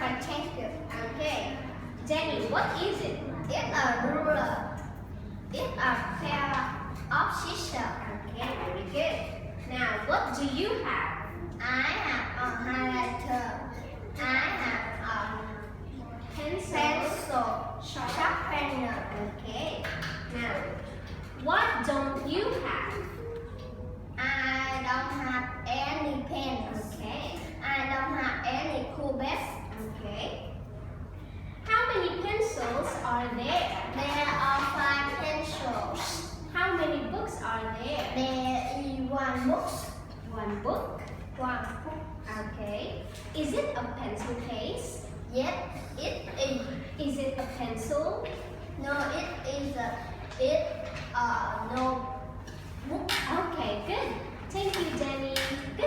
rectangle. Okay. Jenny, what is it? It's a ruler. It's a pair of scissors. Okay, very good. Now, what do you have? I have a highlighter. I have a pencil sharpener. Okay. Now, what don't you have? I don't have any pens. Okay. I don't have any cubes. Okay. How many pencils are there? There are 5 pencils. How many books are there? There is 1 book. One book. 1 book. Okay. Is it a pencil case? Yes, it is. Is it a pencil? No, it is no book. Okay, good. Thank you, Jenny. Good